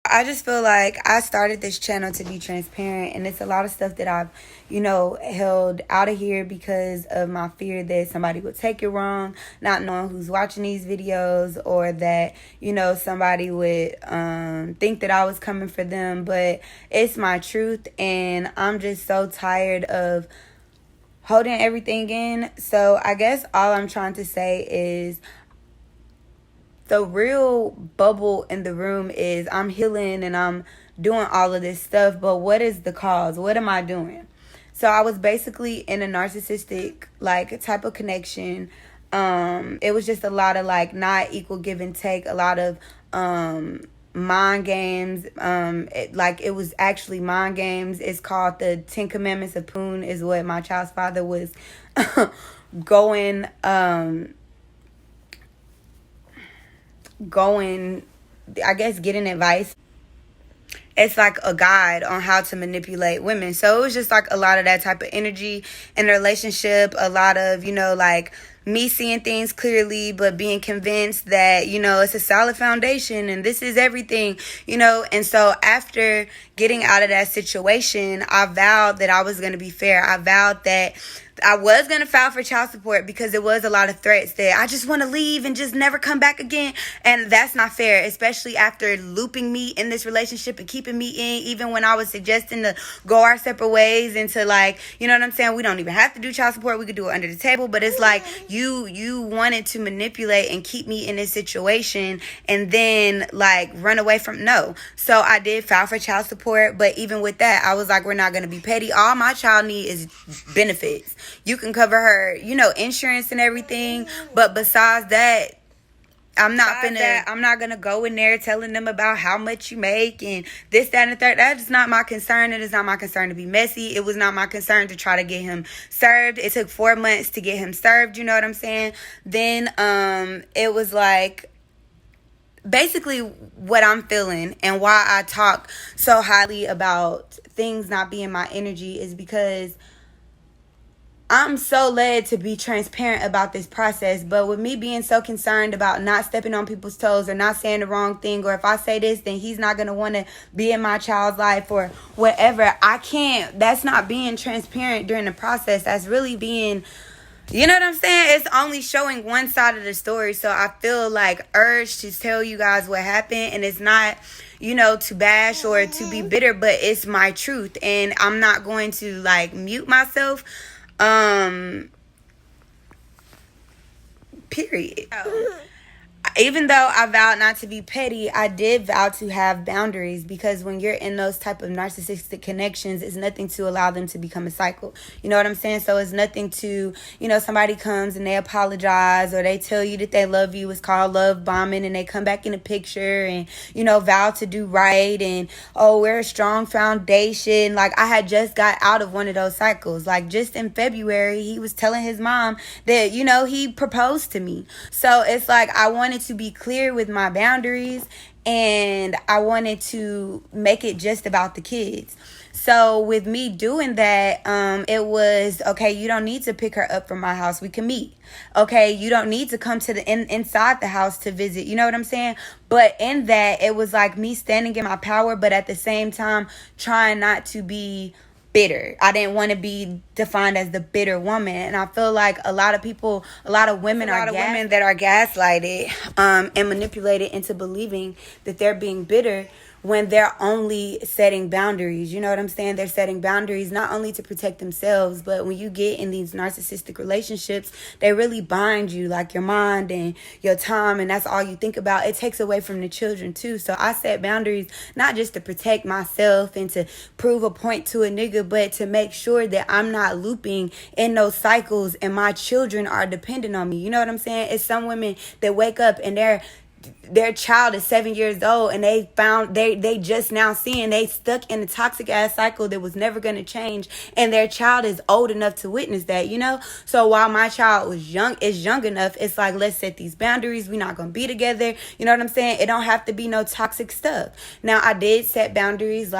I just feel like I started this channel to be transparent, and it's a lot of stuff that I've, held out of here because of my fear that somebody would take it wrong, not knowing who's watching these videos, or that, somebody would think that I was coming for them. But it's my truth, and I'm just so tired of holding everything in. So I guess all I'm trying to say is the real bubble in the room is I'm healing and I'm doing all of this stuff, but what is the cause? What am I doing? So I was basically in a narcissistic type of connection. It was just a lot of not equal give and take, a lot of mind games. It was actually mind games. It's called the 10 Commandments of Poon, is what my child's father was going going I guess getting advice. It's like a guide on how to manipulate women. So it was just like a lot of that type of energy in the relationship, a lot of me seeing things clearly but being convinced that it's a solid foundation and this is everything. And so after getting out of that situation, I vowed that I was going to be fair. I vowed that I was going to file for child support because there was a lot of threats that I just want to leave and just never come back again. And that's not fair, especially after looping me in this relationship and keeping me in, even when I was suggesting to go our separate ways and to you know what I'm saying? We don't even have to do child support. We could do it under the table. But it's like you wanted to manipulate and keep me in this situation and then run away from no. So I did file for child support. But even with that, I was like, we're not going to be petty. All my child need is benefits. You can cover her, insurance and everything. But besides that, I'm not gonna go in there telling them about how much you make and this, that, and the third. That is not my concern. It is not my concern to be messy. It was not my concern to try to get him served. It took 4 months to get him served, you know what I'm saying? Then it was basically what I'm feeling and why I talk so highly about things not being my energy is because I'm so led to be transparent about this process, but with me being so concerned about not stepping on people's toes or not saying the wrong thing, or if I say this, then he's not going to want to be in my child's life or whatever, I can't. That's not being transparent during the process. That's really being, you know what I'm saying? It's only showing one side of the story. So I feel urged to tell you guys what happened, and it's not to bash or to be bitter, but it's my truth, and I'm not going to mute myself. Period. Even though I vowed not to be petty, I did vow to have boundaries, because when you're in those type of narcissistic connections, it's nothing to allow them to become a cycle. You know what I'm saying? So it's nothing to, somebody comes and they apologize or they tell you that they love you. It's called love bombing, and they come back in the picture and, vow to do right and, oh, we're a strong foundation. I had just got out of one of those cycles. Just in February, he was telling his mom that, he proposed to me. So it's I wanted to be clear with my boundaries, and I wanted to make it just about the kids. So with me doing that, it was, okay, you don't need to pick her up from my house. We can meet. Okay, you don't need to come to the inside the house to visit. You know what I'm saying? But in that, it was me standing in my power, but at the same time, trying not to be bitter. I didn't want to be defined as the bitter woman. And I feel a lot of people, a lot of women that are gaslighted and manipulated into believing that they're being bitter when they're only setting boundaries. You know what I'm saying? They're setting boundaries not only to protect themselves, but when you get in these narcissistic relationships, they really bind you, your mind and your time, and that's all you think about. It takes away from the children too. So I set boundaries not just to protect myself and to prove a point to a nigga, but to make sure that I'm not looping in those cycles and my children are dependent on me. You know what I'm saying? It's some women that wake up and their child is 7 years old, and they just now seeing they stuck in a toxic ass cycle that was never going to change, and their child is old enough to witness that. So while my child is young enough, it's let's set these boundaries. We're not going to be together. You know what I'm saying? It don't have to be no toxic stuff. Now I did set boundaries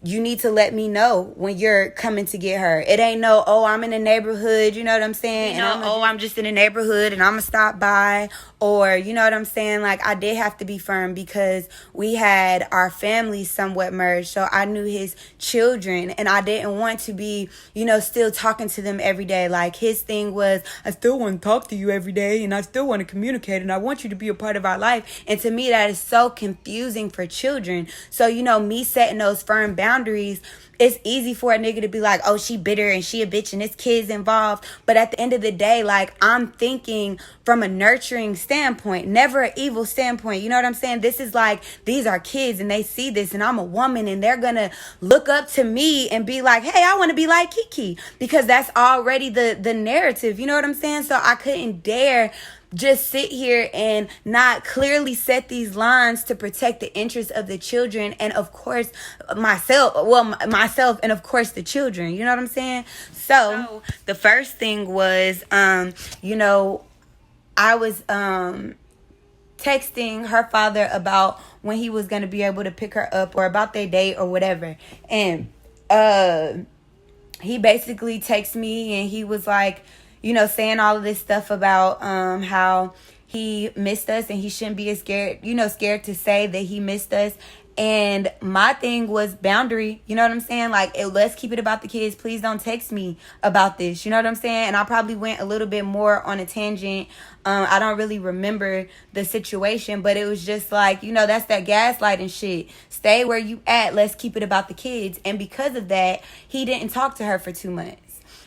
you need to let me know when you're coming to get her. It ain't no, oh, I'm in the neighborhood, you know what I'm saying? I'm just in the neighborhood and I'm gonna stop by. Or, you know what I'm saying? Like, I did have to be firm because we had our families somewhat merged. So I knew his children and I didn't want to be, still talking to them every day. Like, his thing was, I still want to talk to you every day and I still want to communicate and I want you to be a part of our life. And to me, that is so confusing for children. So, me setting those firm boundaries, it's easy for a nigga to be like, oh, she bitter and she a bitch and there's kids involved. But at the end of the day, like, I'm thinking from a nurturing standpoint, never an evil standpoint. You know what I'm saying? This is like, these are kids and they see this and I'm a woman and they're going to look up to me and be like, hey, I want to be like Kiki, because that's already the narrative. You know what I'm saying? So I couldn't dare just sit here and not clearly set these lines to protect the interests of the children and of course myself and of course the children. You know what I'm saying? So the first thing was I was texting her father about when he was going to be able to pick her up or about their date or whatever, and he basically texted me and he was like, saying all of this stuff about how he missed us and he shouldn't be scared to say that he missed us. And my thing was boundary. You know what I'm saying? Like, let's keep it about the kids. Please don't text me about this. You know what I'm saying? And I probably went a little bit more on a tangent. I don't really remember the situation, but it was just like, that's that gaslighting shit. Stay where you at. Let's keep it about the kids. And because of that, he didn't talk to her for 2 months.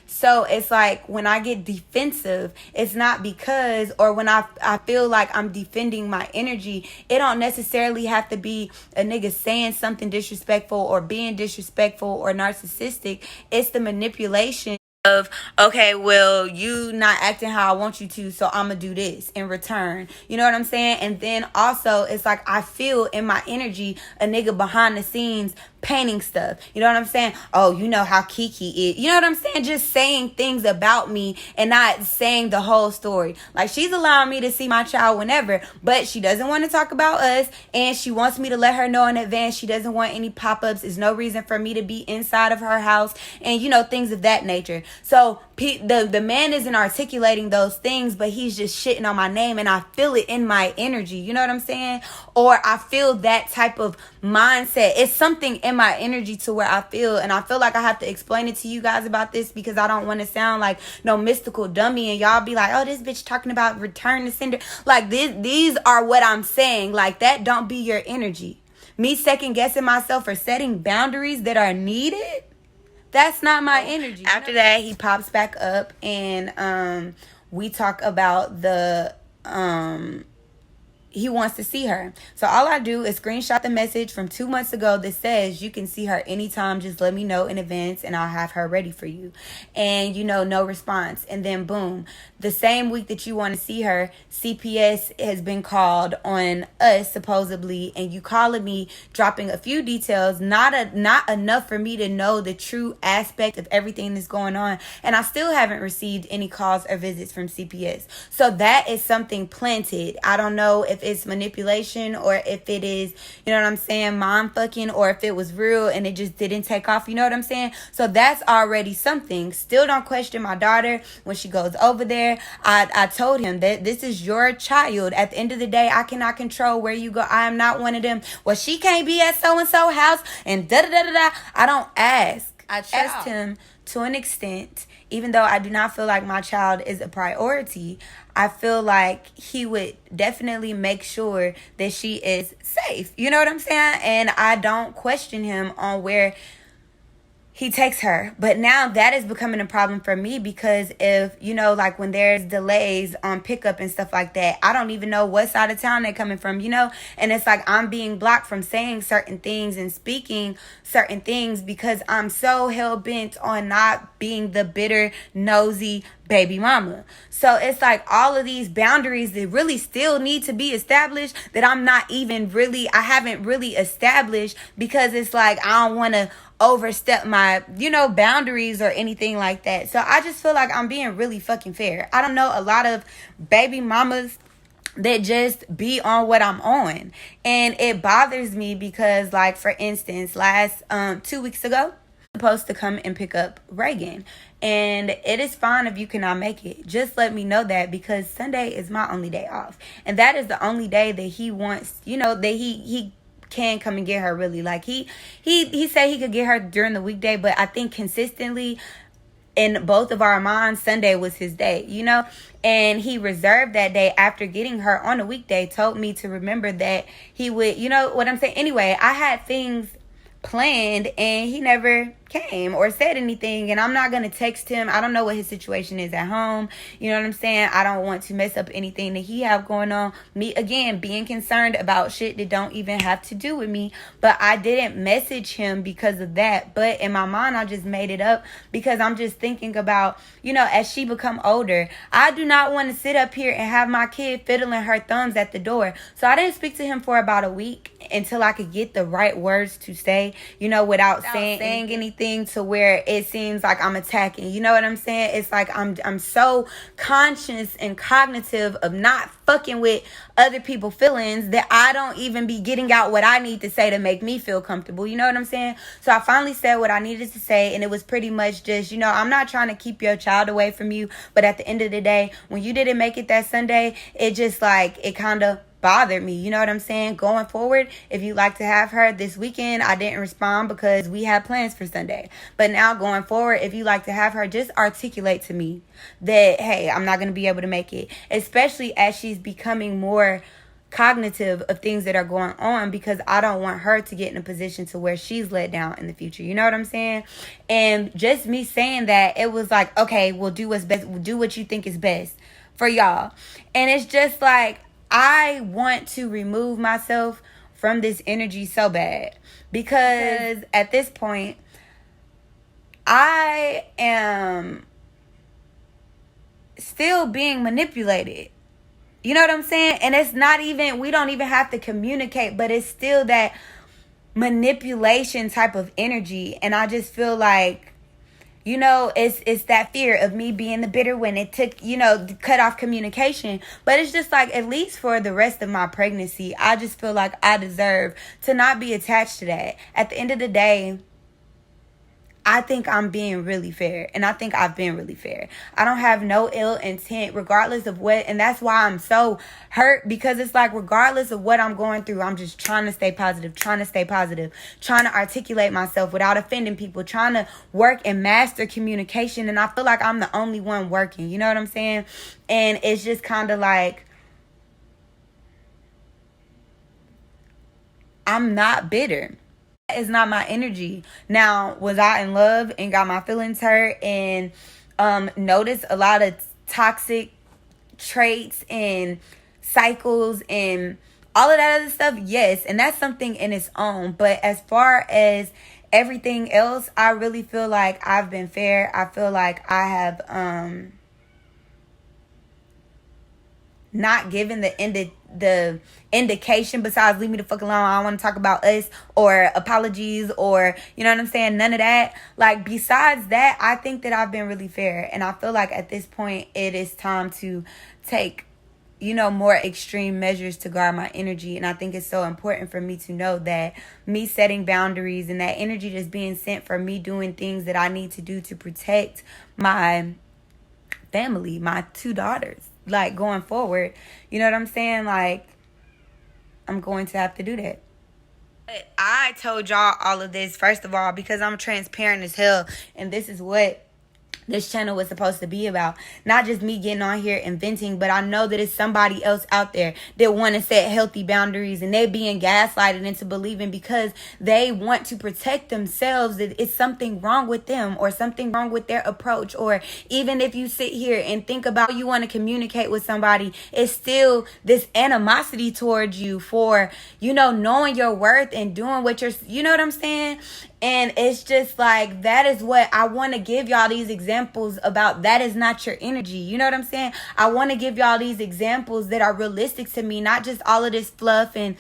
So it's like when I get defensive, it's not because, or when I feel like I'm defending my energy, it don't necessarily have to be a nigga saying something disrespectful or being disrespectful or narcissistic. It's the manipulation of, okay, well, you not acting how I want you to, so I'm gonna do this in return. You know what I'm saying? And then also, it's like I feel in my energy a nigga behind the scenes painting stuff. You know what I'm saying? Oh, you know how Kiki is. You know what I'm saying? Just saying things about me and not saying the whole story. Like, she's allowing me to see my child whenever, but she doesn't want to talk about us, and she wants me to let her know in advance. She doesn't want any pop-ups. There's no reason for me to be inside of her house and, things of that nature. So the man isn't articulating those things, but he's just shitting on my name, and I feel it in my energy. You know what I'm saying? Or I feel that type of mindset. It's something in my energy to where I feel, and I feel like I have to explain it to you guys about this because I don't want to sound like no mystical dummy and y'all be like, oh, this bitch talking about return to sender. Like, these are what I'm saying. Like, that don't be your energy. Me second guessing myself for setting boundaries that are needed, that's not my energy. After that, he pops back up and we talk about he wants to see her. So all I do is screenshot the message from 2 months ago that says, you can see her anytime. Just let me know in advance and I'll have her ready for you. And, no response. And then boom, the same week that you want to see her, CPS has been called on us supposedly, and you calling me, dropping a few details, not enough for me to know the true aspect of everything that's going on. And I still haven't received any calls or visits from CPS. So that is something planted. I don't know if it's manipulation or if it is, mind fucking, or if it was real and it just didn't take off. You know what I'm saying? So that's already something. Still don't question my daughter when she goes over there. I told him that this is your child. At the end of the day, I cannot control where you go. I am not one of them. Well, she can't be at so-and-so house and da-da-da-da-da. I don't ask. I trust him to an extent, even though I do not feel like my child is a priority. I feel like he would definitely make sure that she is safe. You know what I'm saying? And I don't question him on where he takes her. But now that is becoming a problem for me because if, when there's delays on pickup and stuff like that, I don't even know what side of town they're coming from, and it's like I'm being blocked from saying certain things and speaking certain things because I'm so hell-bent on not being the bitter, nosy baby mama. So it's like all of these boundaries that really still need to be established that I haven't really established because it's like I don't want to overstep my, boundaries or anything like that. So I just feel like I'm being really fucking fair. I don't know a lot of baby mamas that just be on what I'm on. And it bothers me because, like, for instance, last 2 weeks ago, supposed to come and pick up Reagan. And it is fine if you cannot make it. Just let me know that, because Sunday is my only day off. And that is the only day that he wants, that he can come and get her, really. Like, he said he could get her during the weekday, but I think consistently in both of our minds, Sunday was his day, and he reserved that day after getting her on a weekday, told me to remember that he would, what I'm saying? Anyway, I had things planned and he never came or said anything, and I'm not gonna text him. I don't know what his situation is at home, you know what I'm saying? I don't want to mess up anything that he have going on. Me, again, being concerned about shit that don't even have to do with me, but I didn't message him because of that. But in my mind, I just made it up because I'm just thinking about, as she become older, I do not want to sit up here and have my kid fiddling her thumbs at the door. So I didn't speak to him for about a week until I could get the right words to say, without saying anything to where it seems like I'm attacking. You know what I'm saying? It's like I'm so conscious and cognitive of not fucking with other people's feelings that I don't even be getting out what I need to say to make me feel comfortable. You know what I'm saying? So I finally said what I needed to say, and it was pretty much just, I'm not trying to keep your child away from you, but at the end of the day, when you didn't make it that Sunday, it just like, it kind of bothered me. You know what I'm saying? Going forward, if you'd like to have her this weekend, I didn't respond because we had plans for Sunday. But now going forward, if you'd like to have her, just articulate to me that, hey, I'm not going to be able to make it, especially as she's becoming more cognitive of things that are going on, because I don't want her to get in a position to where she's let down in the future. You know what I'm saying? And just me saying that, it was like, okay, we'll do what's best. We'll do what you think is best for y'all. And it's just like, I want to remove myself from this energy so bad, because at this point, I am still being manipulated. You know what I'm saying? And it's not even, we don't even have to communicate, but it's still that manipulation type of energy. And I just feel like, it's that fear of me being the bitter when it took, cut off communication. But it's just like, at least for the rest of my pregnancy, I just feel like I deserve to not be attached to that. At the end of the day, I think I'm being really fair, and I think I've been really fair. I don't have no ill intent, regardless of what, and that's why I'm so hurt, because it's like, regardless of what I'm going through, I'm just trying to stay positive, trying to articulate myself without offending people, trying to work and master communication, and I feel like I'm the only one working, you know what I'm saying? And it's just kind of like, I'm not bitter. Is not my energy. Now, was I in love and got my feelings hurt and noticed a lot of toxic traits and cycles and all of that other stuff? Yes, and that's something in its own. But as far as everything else, I really feel like I've been fair. I feel like I have not given the indication, besides leave me the fuck alone, I don't want to talk about us, or apologies, or you know what I'm saying, none of that. Like, besides that, I think that I've been really fair, and I feel like at this point it is time to take more extreme measures to guard my energy. And I think it's so important for me to know that me setting boundaries and that energy just being sent for me doing things that I need to do to protect my family, my 2 daughters, like, going forward, you know what I'm saying? Like, I'm going to have to do that. I told y'all all of this, first of all, because I'm transparent as hell, and this is what this channel was supposed to be about. Not just me getting on here and venting, but I know that it's somebody else out there that want to set healthy boundaries, and they being gaslighted into believing because they want to protect themselves that it's something wrong with them or something wrong with their approach. Or even if you sit here and think about how you want to communicate with somebody, it's still this animosity towards you for, knowing your worth and doing what you're, you know what I'm saying? And it's just like, that is what I want to give y'all these examples about. That is not your energy. You know what I'm saying? I want to give y'all these examples that are realistic to me, not just all of this fluff and,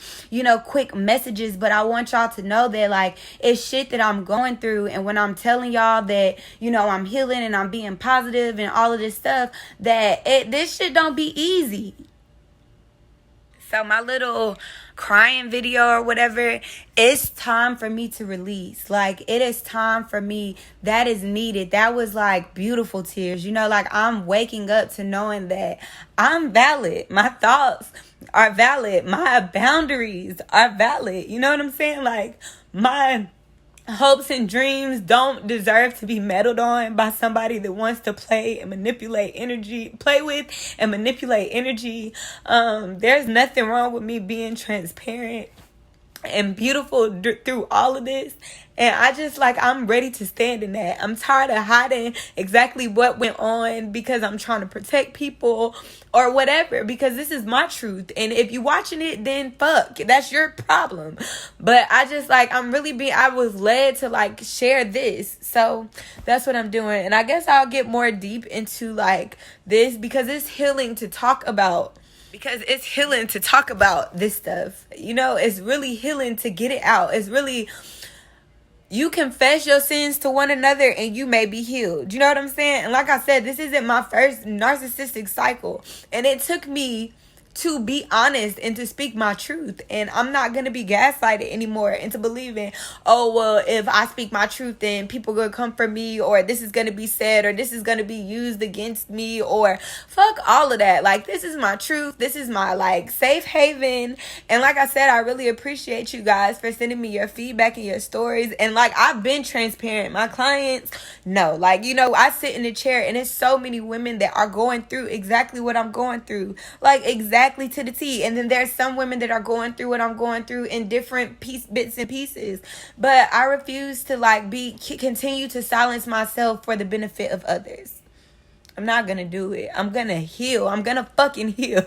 quick messages. But I want y'all to know that, like, it's shit that I'm going through. And when I'm telling y'all that, I'm healing and I'm being positive and all of this stuff, that this shit don't be easy. So my little crying video or whatever, it's time for me to release. Like, it is time for me. That is needed. That was like beautiful tears. You know, like, I'm waking up to knowing that I'm valid. My thoughts are valid. My boundaries are valid. You know what I'm saying? Like, my hopes and dreams don't deserve to be meddled on by somebody that wants to play with and manipulate energy. There's nothing wrong with me being transparent and beautiful through all of this. And I just, like, I'm ready to stand in that. I'm tired of hiding exactly what went on because I'm trying to protect people or whatever, because this is my truth. And if you're watching it, then fuck, that's your problem. But I just, like, I was led to, like, share this. So that's what I'm doing. And I guess I'll get more deep into, like, this because it's healing to talk about. Because it's healing to talk about this stuff. You know, it's really healing to get it out. It's really, you confess your sins to one another and you may be healed. You know what I'm saying? And like I said, this isn't my first narcissistic cycle. And it took me to be honest and to speak my truth. And I'm not going to be gaslighted anymore into believing, oh, well, if I speak my truth, then people are going to come for me, or this is going to be said, or this is going to be used against me, or fuck all of that. Like, this is my truth. This is my, like, safe haven. And like I said, I really appreciate you guys for sending me your feedback and your stories. And, like, I've been transparent. My clients know, like, you know, I sit in the chair and it's so many women that are going through exactly what I'm going through. Like, exactly to the T. And then there's some women that are going through what I'm going through in different bits and pieces. But I refuse to, like, continue to silence myself for the benefit of others. I'm not gonna do it. I'm gonna heal. I'm gonna fucking heal.